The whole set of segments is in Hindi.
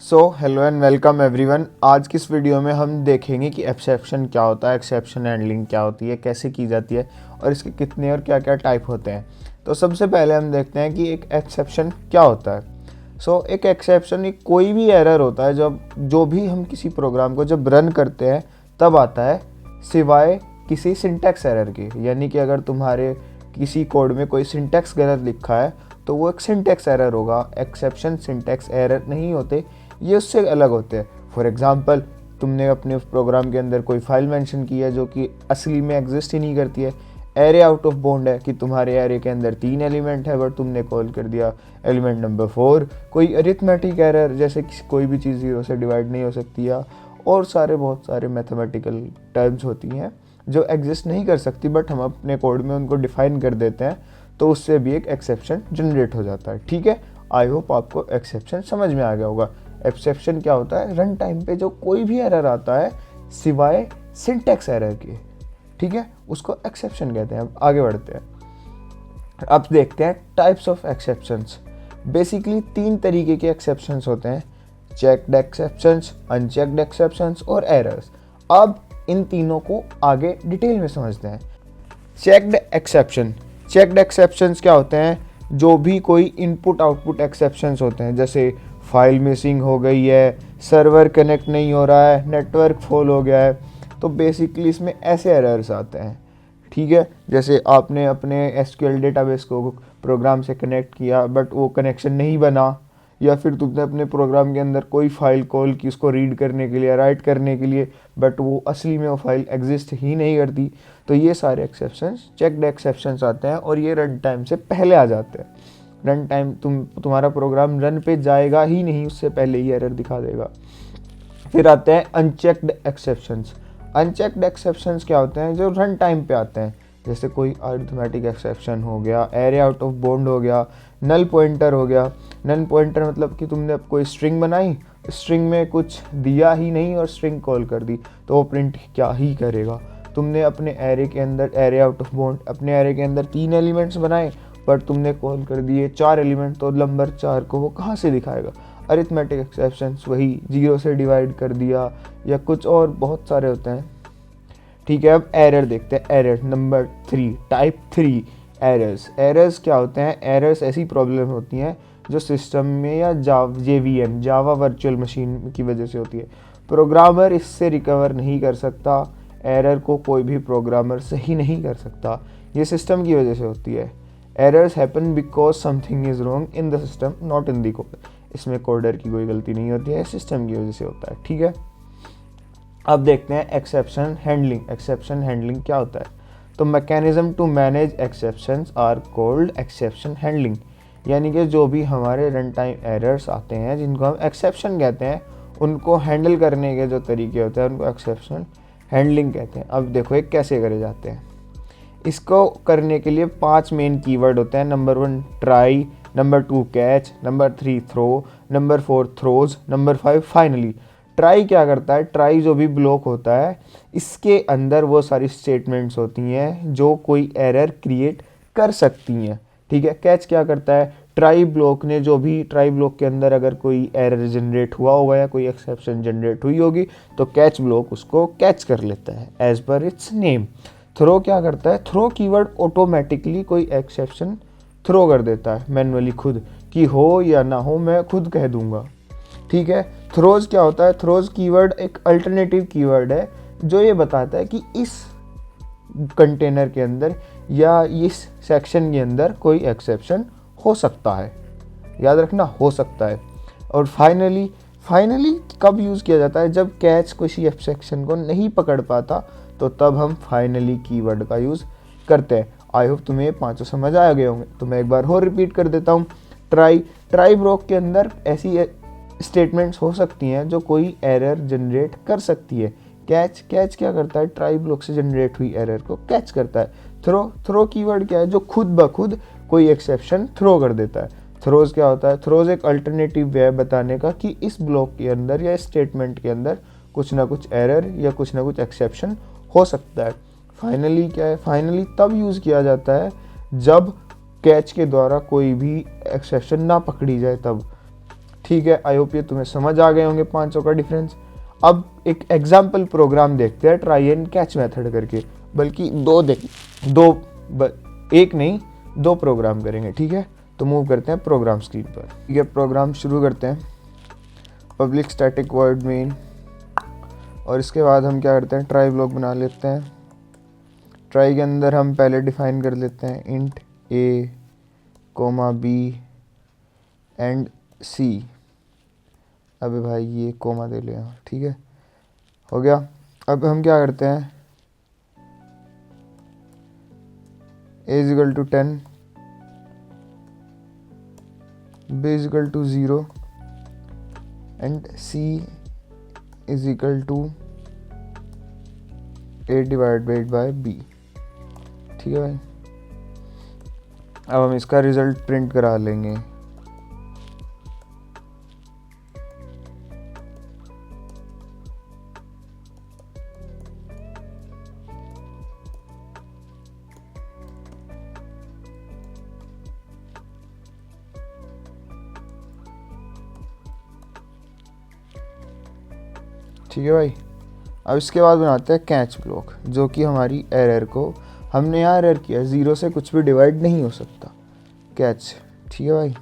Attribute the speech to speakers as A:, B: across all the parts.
A: Hello and welcome everyone. आज की इस वीडियो में हम देखेंगे कि एक्सेप्शन क्या होता है, एक्सेप्शन हैंडलिंग क्या होती है, कैसे की जाती है और इसके कितने और क्या क्या टाइप होते हैं। तो सबसे पहले हम देखते हैं कि एक एक्सेप्शन क्या होता है। एक एक्सेप्शन एक कोई भी एरर होता है जब जो भी हम किसी प्रोग्राम को जब रन करते हैं तब आता है, सिवाय किसी सिंटैक्स एरर के। यानी कि अगर तुम्हारे किसी कोड में कोई सिंटैक्स गलत लिखा है तो वो एक सिंटैक्स एरर होगा। एक्सेप्शन सिंटैक्स एरर नहीं होते, ये उससे अलग होते हैं। फॉर एग्जांपल, तुमने अपने प्रोग्राम के अंदर कोई फाइल मेंशन की है जो कि असली में एग्जिस्ट ही नहीं करती है। एरे आउट ऑफ बाउंड है कि तुम्हारे एरे के अंदर 3 एलिमेंट है बट तुमने कॉल कर दिया एलिमेंट नंबर 4। कोई अरिथमेटिक एरर जैसे कोई भी चीज़ 0 से डिवाइड नहीं हो सकती, या और बहुत सारे मैथमेटिकल टर्म्स होती हैं जो एग्जिस्ट नहीं कर सकती बट हम अपने कोड में उनको डिफाइन कर देते हैं, तो उससे भी एक एक्सेप्शन जनरेट हो जाता है। ठीक है, आई होप आपको एक्सेप्शन समझ में आ गया होगा। एक्सेप्शन क्या होता है? रन टाइम पे जो कोई भी एरर आता है सिवाय सिंटैक्स एरर के, ठीक है, उसको एक्सेप्शन कहते हैं। अब आगे बढ़ते हैं। अब देखते हैं टाइप्स ऑफ एक्सेप्शंस। बेसिकली 3 तरीके के एक्सेप्शंस होते हैं: चेक्ड एक्सेप्शंस, अनचेक्ड एक्सेप्शंस और एरर्स। अब इन तीनों को आगे डिटेल में समझते हैं। Checked exception. चेक्ड एक्सेप्शंस क्या होते हैं? जो भी कोई इनपुट आउटपुट एक्सेप्शंस होते हैं, जैसे फाइल मिसिंग हो गई है, सर्वर कनेक्ट नहीं हो रहा है, नेटवर्क फॉल हो गया है, तो बेसिकली इसमें ऐसे एरर्स आते हैं। ठीक है, जैसे आपने अपने एसक्यूएल डेटाबेस को प्रोग्राम से कनेक्ट किया बट वो कनेक्शन नहीं बना, या फिर तुमने अपने प्रोग्राम के अंदर कोई फाइल कॉल की उसको रीड करने के लिए, राइट करने के लिए, बट वो असली में वो फाइल एग्जिस्ट ही नहीं करती, तो ये सारे एक्सेप्शंस चेक्ड एक्सेप्शंस आते हैं और ये रन टाइम से पहले आ जाते हैं। रन टाइम तुम्हारा प्रोग्राम रन पे जाएगा ही नहीं, उससे पहले ही एरर दिखा देगा। फिर आते हैं अनचेक्ड एक्सेप्शंस। अनचेक्ड एक्सेप्शंस क्या होते हैं? जो रन टाइम पे आते हैं, जैसे कोई अरिथमेटिक एक्सेप्शन हो गया, एरे आउट ऑफ बाउंड हो गया, नल पॉइंटर हो गया। नल पॉइंटर मतलब कि तुमने कोई स्ट्रिंग बनाई, स्ट्रिंग में कुछ दिया ही नहीं और स्ट्रिंग कॉल कर दी, तो वो प्रिंट क्या ही करेगा। तुमने अपने एरे के अंदर, एरे आउट ऑफ बाउंड, अपने एरे के अंदर 3 एलिमेंट्स बनाए पर तुमने कॉल कर दिए 4 एलिमेंट, तो नंबर 4 को वो कहाँ से दिखाएगा? अरिथमेटिक एक्सेप्शंस वही 0 से डिवाइड कर दिया, या कुछ और बहुत सारे होते हैं। ठीक है, अब एरर देखते हैं। Error number 3, type 3 errors. Errors क्या होते हैं? एरर्स ऐसी प्रॉब्लम होती हैं जो सिस्टम में या JVM, जावा वर्चुअल मशीन की वजह से होती है। प्रोग्रामर इससे रिकवर नहीं कर सकता, एरर को कोई भी प्रोग्रामर सही नहीं कर सकता, ये सिस्टम की वजह से होती है। Errors happen because something is wrong in the system, not in the code. इसमें कोडर की कोई गलती नहीं होती है, सिस्टम की वजह से होता है। ठीक है, अब देखते हैं एक्सेप्शन हैंडलिंग। एक्सेप्शन हैंडलिंग क्या होता है? तो mechanism to manage exceptions are called exception handling. यानी कि जो भी हमारे रन टाइम एरर्स आते हैं जिनको हम एक्सेप्शन कहते हैं, उनको हैंडल करने के जो तरीके होते हैं उनको एक्सेप्शन हैंडलिंग कहते हैं। अब देखो एक कैसे करे जाते हैं। इसको करने के लिए 5 मेन कीवर्ड होते हैं। Number 1 try, number 2 catch, number 3 throw, number 4 throws, number 5 finally. Try क्या करता है? ट्राई जो भी ब्लॉक होता है, इसके अंदर वो सारी स्टेटमेंट्स होती हैं जो कोई एरर क्रिएट कर सकती हैं। ठीक है, कैच क्या करता है? ट्राई ब्लॉक ने जो भी, ट्राई ब्लॉक के अंदर अगर कोई एरर जनरेट हुआ होगा या कोई एक्सेप्शन जनरेट हुई होगी तो कैच ब्लॉक उसको कैच कर लेता है as per it's name. Throw क्या करता है? थ्रो कीवर्ड ऑटोमेटिकली कोई एक्सेप्शन थ्रो कर देता है मैन्युअली खुद, कि हो या ना हो मैं खुद कह दूंगा। ठीक है, थ्रोज क्या होता है? थ्रोज कीवर्ड एक अल्टरनेटिव कीवर्ड है जो ये बताता है कि इस कंटेनर के अंदर या इस सेक्शन के अंदर कोई एक्सेप्शन हो सकता है। याद रखना, हो सकता है। और फाइनली, फाइनली कब यूज़ किया जाता है? जब कैच किसी एक्सेप्शन को नहीं पकड़ पाता, तो तब हम फाइनली कीवर्ड का यूज़ करते हैं। आई होप तुम्हें 5 समझ आ गए होंगे, तो मैं एक बार और रिपीट कर देता हूँ। ट्राई ब्लॉक के अंदर ऐसी स्टेटमेंट्स हो सकती हैं जो कोई एरर जनरेट कर सकती है। कैच क्या करता है? ट्राई ब्लॉक से जनरेट हुई एरर को कैच करता है। थ्रो कीवर्ड क्या है? जो खुद ब खुद कोई एक्सेप्शन थ्रो कर देता है। थ्रोज क्या होता है? थ्रोज एक अल्टरनेटिव वे बताने का कि इस ब्लॉक के अंदर या स्टेटमेंट के अंदर कुछ ना कुछ एरर या कुछ ना कुछ एक्सेप्शन हो सकता है। फाइनली क्या है? फाइनली तब यूज़ किया जाता है जब कैच के द्वारा कोई भी एक्सेप्शन ना पकड़ी जाए तब। ठीक है, आई होप ये तुम्हें समझ आ गए होंगे पांचों का डिफरेंस। अब एक एग्जाम्पल प्रोग्राम देखते हैं ट्राई एंड कैच मेथड करके, बल्कि एक नहीं दो प्रोग्राम करेंगे, ठीक है। तो मूव करते हैं प्रोग्राम स्क्रीन पर, ठीक है। प्रोग्राम शुरू करते हैं, पब्लिक स्टैटिक वर्ड मेन, और इसके बाद हम क्या करते हैं, ट्राई ब्लॉक बना लेते हैं। ट्राई के अंदर हम पहले डिफाइन कर लेते हैं int a, b and c। अबे भाई ये कोमा दे ले, ठीक है, हो गया। अब हम क्या करते हैं, a is equal to 10, b is equal to 0 and c is equal to a divided by b, ठीक है भाई। अब हम इसका रिजल्ट प्रिंट करा लेंगे। ठीक है भाई। अब इसके बाद बनाते हैं कैच ब्लॉक, जो कि हमारी एरर को, हमने यहाँ एरर किया 0 से कुछ भी डिवाइड नहीं हो सकता, कैच, ठीक है भाई।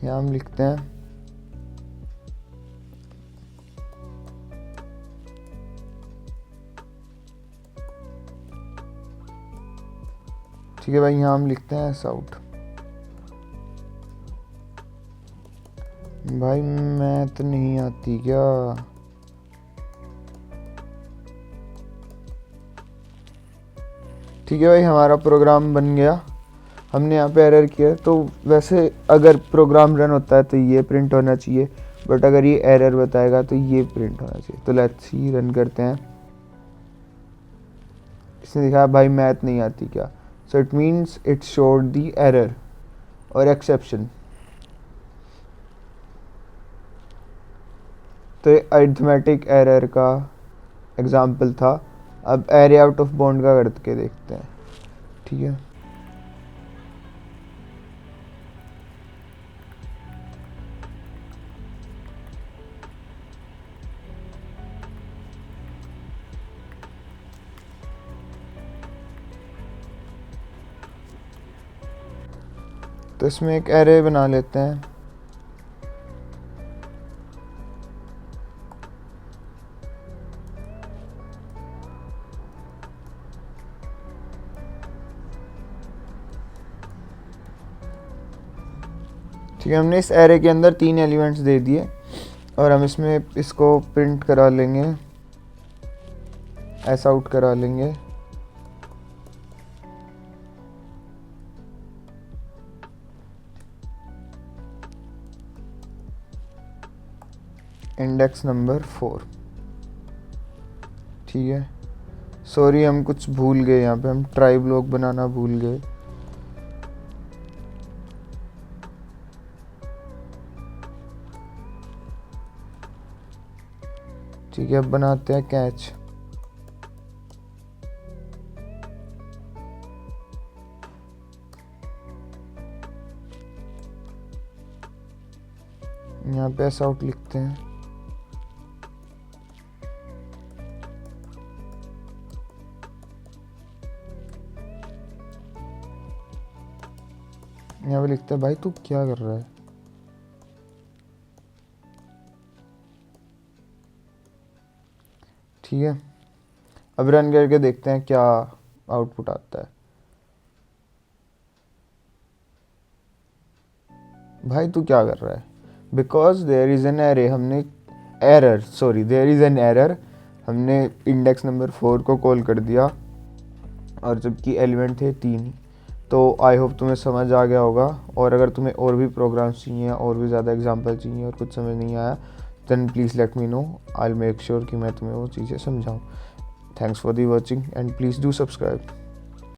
A: यहाँ हम लिखते हैं ठीक है भाई, यहाँ हम लिखते हैं एस आउट। भाई मैथ नहीं आती क्या? ठीक है भाई, हमारा प्रोग्राम बन गया। हमने यहाँ पे एरर किया, तो वैसे अगर प्रोग्राम रन होता है तो ये प्रिंट होना चाहिए, बट अगर ये एरर बताएगा तो ये प्रिंट होना चाहिए। तो लेट्स सी, रन करते हैं। इसने दिखाया भाई मैथ नहीं आती क्या, so it means it showed the error और एक्सेप्शन। तो ये अरिथमेटिक एरर का एग्जाम्पल था। अब एरे आउट ऑफ बाउंड का करके देखते हैं, ठीक है। तो इसमें एक एरे बना लेते हैं। ठीक है, हमने इस एरे के अंदर 3 एलिमेंट्स दे दिए और हम इसमें इसको प्रिंट करा लेंगे, ऐसा आउट करा लेंगे। इंडेक्स नंबर 4, ठीक है। सॉरी हम कुछ भूल गए, यहाँ पे हम ट्राई ब्लॉक बनाना भूल गए। ठीक है, अब बनाते हैं कैच। यहाँ पे ऐसा आउट लिखते हैं। यहाँ पे लिखते हैं भाई तू क्या कर रहा है। ठीक है, अब रन करके देखते हैं क्या आउटपुट आता है। भाई तू क्या कर रहा है, because there is an array, हमने देयर इज एन एरर, हमने इंडेक्स नंबर 4 को कॉल कर दिया और जबकि एलिमेंट थे 3। तो आई होप तुम्हें समझ आ गया होगा, और अगर तुम्हें और भी प्रोग्राम्स चाहिए और भी ज़्यादा एग्जांपल चाहिए और कुछ समझ नहीं आया, then please let me know, I will make sure कि मैं तुम्हें वो चीज़ें समझाऊँ। Thanks for the watching and please do subscribe.